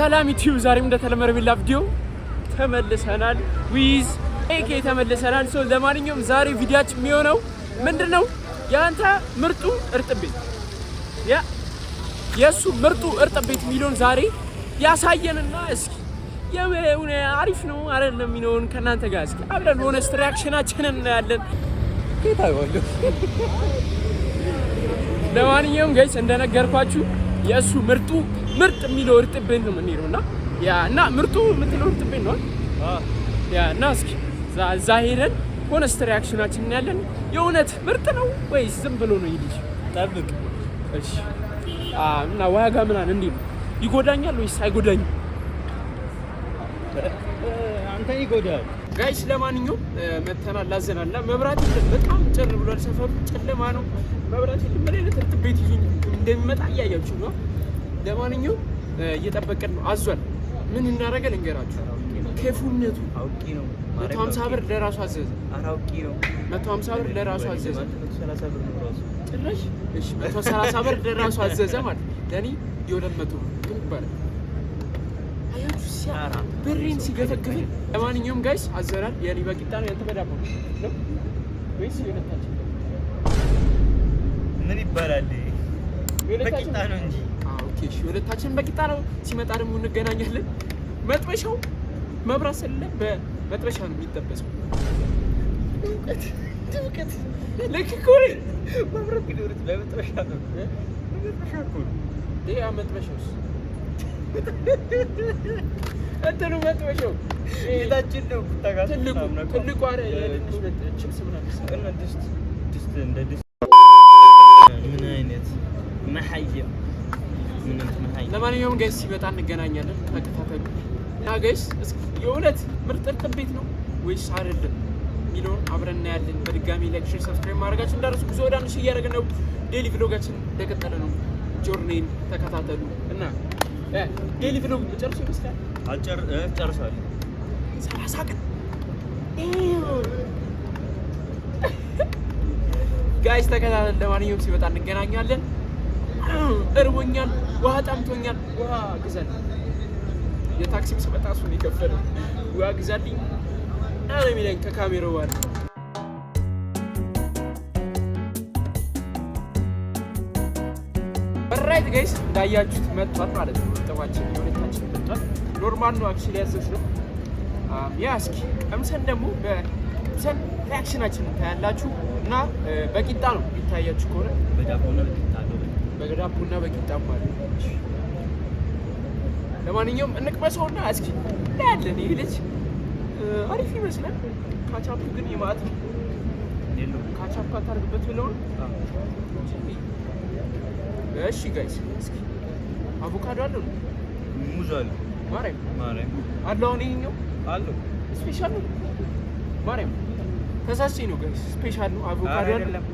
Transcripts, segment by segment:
ሰላም ዩቲዩብ ዛሬም እንደተለመደው ቢላ ቪዲዮ ተመልሰናል ዊዝ ኤኬ ተመልሰናል። ሶ ለማንኛውም ዛሬ ቪዲዮአችን የሚሆነው ምንድነው ያንተ ምርጡ እርጥብ ቤት የሱ ምርጡ እርጥብ ቤት ሚሊዮን ዛሬ ያሳየንና እስኪ የሆነ አሪፍ ነው አይደለም የሚለውን ከናንተ ጋር እስኪ አብረን ሆነስት ሪአክሽናችንን እናያለን። ከታወሉ ለማንኛውም ጋይስ እንደነገርኳችሁ የሱ ምርጥ የሚለው እርጥብ ቤት ነው የምንሄደውና እና ምርጡ የምትለው እርጥብ ቤት ነው እና እስኪ እዛ ሄደን ሆነስት ሪአክሽናችንን እናያለን። የእውነት ምርጥ ነው ወይስ ዝም ብሎ ነው ይልሽ? ጠብቅ እሺ። እና ዋጋ ምናምን እንዴት ነው ይጎዳኛል ወይስ አይጎዳኝም? አንተ ይጎዳል ጋይስ። ለማንኛውም መተናል ላዘናልና መብራት የለም፣ በጣም ጭር ብሏል፣ ሰፈሩ ጨለማ ነው፣ መብራት የለም። ምን አይነት እርጥብ ቤት ይዞኝ እንደሚመጣ እያያችሁ ነው። ለማንኛውም እየጠበቅን ነው። አዟል። ምን እናደርገ ልንገራችሁ። ከፉነቱ አውቂ ነው 150 ብር ለራሱ አዘዘ። አውቂ ነው 150 ብር ለራሱ አዘዘ። 130 ብር ነው ራሱ ጭራሽ። እሺ 130 ብር ለራሱ አዘዘ ማለት ለኔ የ200 ብር ግን ይባላል። አያችሁ ሲያራ ብሬን ሲገፈግፍ። ለማንኛውም ጋይስ አዘናል። የኔ በቂጣ ነው ያንተ በዳቦ ነው ወይስ የሁለታችን? ምን ይባላል? በቂጣ ነው እንጂ። ኦኬ እሺ፣ ሁለታችን በቂጣ ነው። ሲመጣ ደግሞ እንገናኛለን። መጥበሻው መብራት ስለሌለ በመጥበሻ ነው የሚጠበሰው። ድምቀት ልክ እኮ ነኝ። መብራት ቢኖርስ በመጥበሻ ነው። በመጥበሻ እኮ ነው። ያ መጥበሻውስ እንትኑ መጥበሻው ቤታችን ነው። ትልቁ አረ ችፕስ ምናምን እና ድስት እንደ ድስት ምን አይነት መሐያ ለማንኛውም ጋይስ ሲመጣ እንገናኛለን። ተከታተሉ እና ጋይስ የእውነት ምርጥ እርጥብ ቤት ነው ወይስ አይደለም የሚለውን አብረን እናያለን። በድጋሚ ላይክ፣ ሼር፣ ሰብስክራይብ ማድረጋችን እንዳትረሱ። ጉዞ ወደ አንሽ እያደረግን ነው። ዴሊ ቭሎጋችን እንደቀጠለ ነው። ጆርኔን ተከታተሉ እና ዴሊ ቭሎግ ጨርሶ ይመስላል። ጨርሷል። 30 ቀን ጋይስ ተከታተሉ። ለማንኛውም ሲመጣ እንገናኛለን። እርቦኛል፣ ውሃ ጠምቶኛል፣ ውሃ ግዛልኝ። የታክሲም ስመጣ እሱን የከፈለው ውሃ ግዛልኝ አለ የሚለኝ ከካሜራው ጋር። ራይት ጋይስ እንዳያችሁት መጥቷል ማለት ነው። ጥባችን የሁለታችን መጥቷል። ኖርማል ነው አክቹሊ ያዘዝነው። ያ እስኪ ቀምሰን ደግሞ በሰን ሪአክሽናችንን ታያላችሁ እና በቂጣ ነው የሚታያችሁ ከሆነ በዳቦና በቂጣ ማለት ነው። ለማንኛውም እንቅመሰውና እስኪ እናያለን። ይሄ ልጅ አሪፍ ይመስላል። ካቻፕ ግን የማት ነው። ካቻፕ አታርግበት ብለውን። እሺ ጋይስ እስኪ አቮካዶ አለው፣ ሙዝ አለው፣ ማርያም አለው። አሁን ይሄኛው አለው ስፔሻል ነው። ማርያም ተሳስቼ ነው ጋይስ፣ ስፔሻል ነው። አቮካዶ አይደለም፣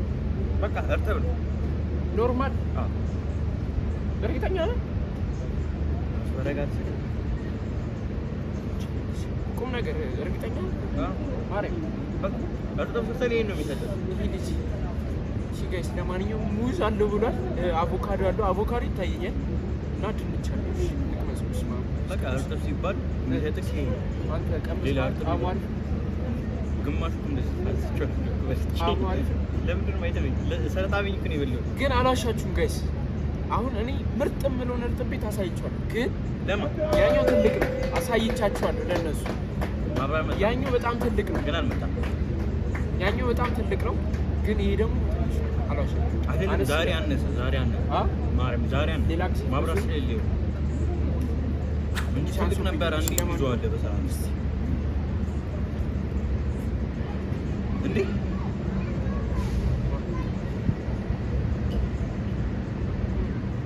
በቃ እርጥብ ነው። ኖርማል እርግጠኛ ነህ? ቁም ነገር እርግጠኛ ማርያም እርጥብ ስትል ይሄን ነው የሚሰጠው ይሄ ልጅ። እሺ ጋይስ ለማንኛውም ሙዝ አለው ብሏል፣ አቮካዶ አለው። አቮካዶ ይታየኛል እና ድንች አለው። እሺ ንቅመሰው። ስማ በቃ እርጥብ ሲባል የሚሰጥህ ይሄ አንተ ቀምስ አማር ግማሹ እንደዚህ ለምንድን ነው ማይተኝ? ሰረታቢኝ እኮ ነው የበላው። ግን አላሻችሁም ጋይስ። አሁን እኔ ምርጥ የምለውን እርጥብ ቤት አሳይቻለሁ። ግን ለምን ያኛው ትልቅ ነው አሳይቻችኋለሁ ለነሱ። ያኛው በጣም ትልቅ ነው ግን አልመጣም። ያኛው በጣም ትልቅ ነው ግን ይሄ ደግሞ ትንሽ አላሻችሁም አይደለም። ዛሬ አነሰ ማርያም ዛሬ አነሰ። ሌላ ማብራት ስለሌለው እንጂ ትልቅ ነበር። አንዴ ይዟል በሰላም እንዴ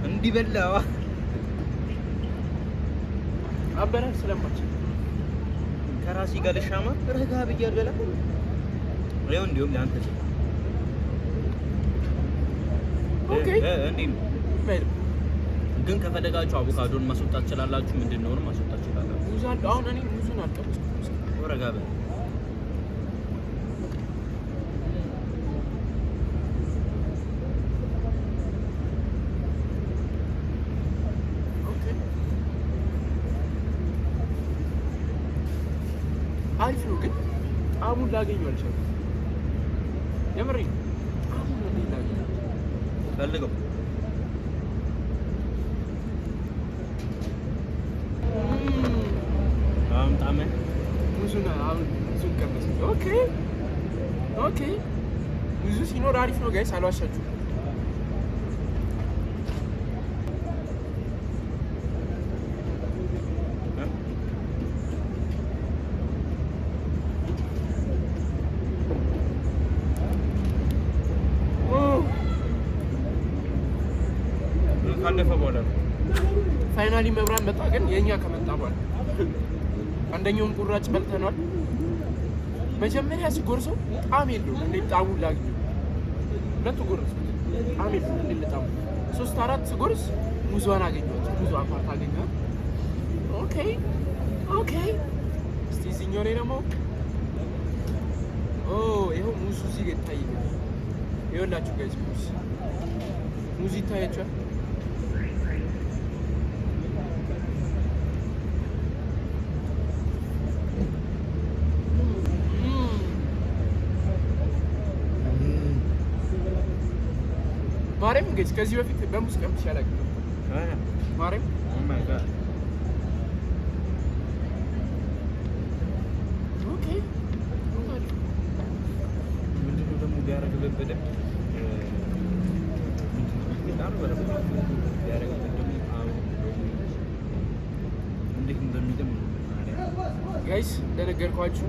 እንዲበላዋ አበራር ስለማችል ከራሲ ጋር ለሻማ ረጋ ብያለላ ነው። እንዲሁም ለአንተ ኦኬ እንዴ ግን ከፈለጋችሁ አቮካዶን ማስወጣት ትችላላችሁ። ምንድነው ነው ማስወጣት ትችላላችሁ። ሙዝ አለ። አሁን እኔ ሙዙን አልቀምስኩም። ረጋ በል አሪፍ ነው ግን ጣዕሙን ላገኘው አልቻልኩም። የምሬን ጣዕሙን እንዴት ላገኘው ፈልገው ጣዕም ሙዙን ቀመስ። ኦኬ ሙዙ ሲኖር አሪፍ ነው ጋይስ፣ አልዋሻችሁም። ካለፈ በኋላ ፋይናሊ መብራት መጣ። ግን የኛ ከመጣ በኋላ አንደኛውን ቁራጭ በልተናል። መጀመሪያ ሲጎርሰው ጣዕም የለውም። እንዴት ጣዕሙን ላግኘው? ሁለቱ ጎርስ ጣዕም የለውም። እንዴት ጣዕሙ 3-4 ሲጎርስ ሙዟን አገኘኋት። ሙዟ አፓርት አገኘኋት። ኦኬ እስቲ እዚህኛው ላይ ደግሞ ይኸው ሙዙ እዚህ ጋር ይታየኛል። ይኸውላችሁ ጋይስ ሙዝ ይታያችኋል። ማርያም እንግዲህ ከዚህ በፊት በሙዝ ቀምሼ አላውቅም። ማርያም ኦኬ ምንድነው ደግሞ ቢያደርግበት በደምብ ጋይስ እንደነገርኳችሁ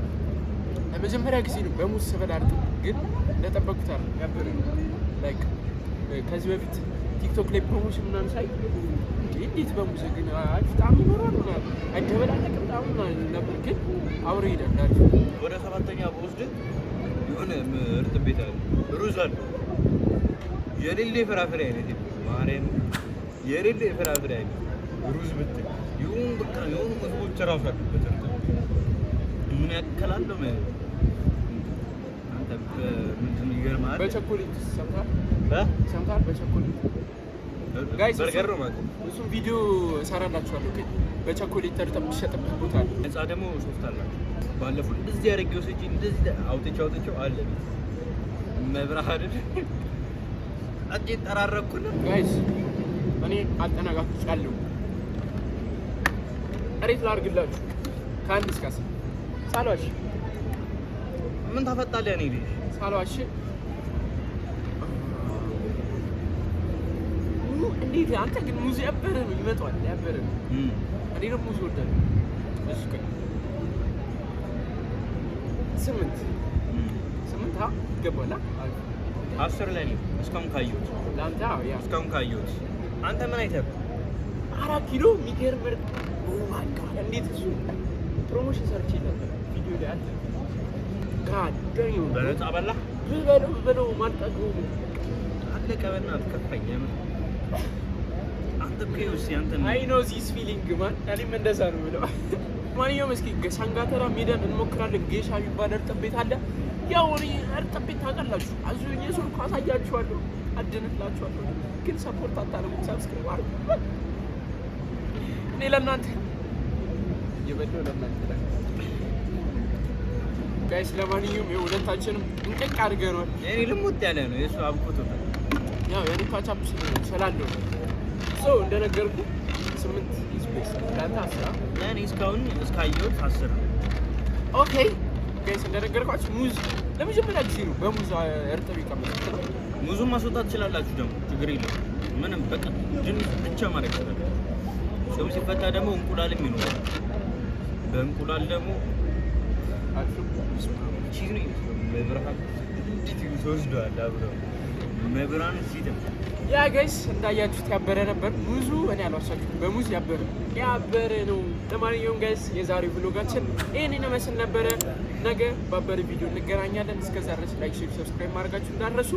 ለመጀመሪያ ጊዜ ነው በሙዝ ስበላ አይደል? ግን እንደጠበቅኩት አይደል ነበር። ላይክ ከዚህ በፊት ቲክቶክ ላይ ፕሮሞሽን ምናምን ሳይ እንዴት በሙዝ ግን አሪፍ ጣዕም ይኖረዋል ምናምን አይደበላለቅም ጣዕሙ ምናምን ነበር። ግን አብሮ ይሄዳል። ወደ 7ኛ በወስድ የሆነ ምርጥ ቤት አለ ሩዝ አለ የሌለ ፍራፍሬ አይነት ማርያም የሌለ ፍራፍሬ አይነት ሩዝ ብትል ይሁን በቃ የሆኑ ምግቦች እራሱ አሉበት። ምን ያክላል ነው አንተ ምንድን ነው ይገርማል። በቸኮሌት ሰምታል በቸኮሌት ጋይስ በርገር ነው ማለት እሱም ቪዲዮ እሰራላችኋለሁ። ግን በቸኮሌት ተርጠብ ይሸጥበት ቦታ አለ። ነፃ ደግሞ ሶፍት አላቸው። ባለፈው እንደዚህ ያደረገው ሰጪ እንደዚህ አውጥቼው አለ መብራሃድ አጭ ተራረኩና ጋይስ እኔ አጠናቅቄያለሁ። ሬት ላድርግላችሁ ከ1 እስከ 10 ሳልዋሽ። ምን ታፈጣለህ? እኔ ልጅ ሳልዋሽ እንዴት አንተ ግን ሙዝ ያበረ ነው ይመጣል ያበረ ነው። እኔ ደግሞ ሙዝ ወዳለሁ። እሺ ቆይ 8 ይገባል። 10 ላይ ነው እስካሁን ካየሁት ለአንተ ያ እስካሁን ካየሁት አንተ ምን አይተህ 4 ኪሎ የሚገርም ማይ ጋድ እንዴት እሱ ፕሮሞሽን ሰርቼ ነበር ቪዲዮ ላይ አለ። ጋድ ደኝ በነፃ በላህ ብበለው ማልጠገው አለቀ። በእናትህ ከፋኝ የምር አንተ ከዩስ ያንተ አይ ኖ ዚስ ፊሊንግ ማን እኔም እንደዛ ነው ብለው ማንኛውም እስኪ ገሳንጋተራ ሜዳን እንሞክራለን። ጌሻ የሚባል እርጥብ ቤት አለ። ያው እኔ እርጥብ ቤት ታውቃላችሁ። አዙኝ እሱን እኮ አሳያችኋለሁ፣ አድንላችኋለሁ። ግን ሰፖርት አታደርጉም። ሰብስክራይብ አድርጉ። እኔ ለእናንተ የበለው ለእናንተ ጋይስ። ለማንኛውም የሁለታችንም እንቅቅ አድርገናል። የኔ ልሙጥ ያለ ነው የሱ አብቆቶታል። ያው የኔ ካቻፕ ስላለው እንደነገርኩ 8 ስፔስ ዳታ 10 ለኔ እስካሁን እስካየሁት 10 ነው። ኦኬ ጋይስ እንደነገርኳችሁ ሙዝ ለመጀመሪያ ጊዜ ነው በሙዝ እርጥብ ይቀመጣል። ሙዙን ማስወጣት ትችላላችሁ ደግሞ ችግር የለም። ምንም በቃ ድንች ብቻ ማድረግ ይችላል። ሰው ሲፈታ ደግሞ እንቁላልም ይኖራል። በእንቁላል ደግሞ ቺዝ ነው መብራሃት እንዴት ይወስደዋል አብረው መብራን ሲደም ያ ጋይስ እንዳያችሁት ያበረ ነበር ሙዙ። እኔ አልዋሻችሁም በሙዝ ያበረ ነው። ለማንኛውም ጋይስ የዛሬው ብሎጋችን ይሄንን ይመስል ነበረ። ነገ ባበረ ቪዲዮ እንገናኛለን። እስከዛ ድረስ ላይክ፣ ሼር፣ ሰብስክራይብ ማድረጋችሁ እንዳትረሱ።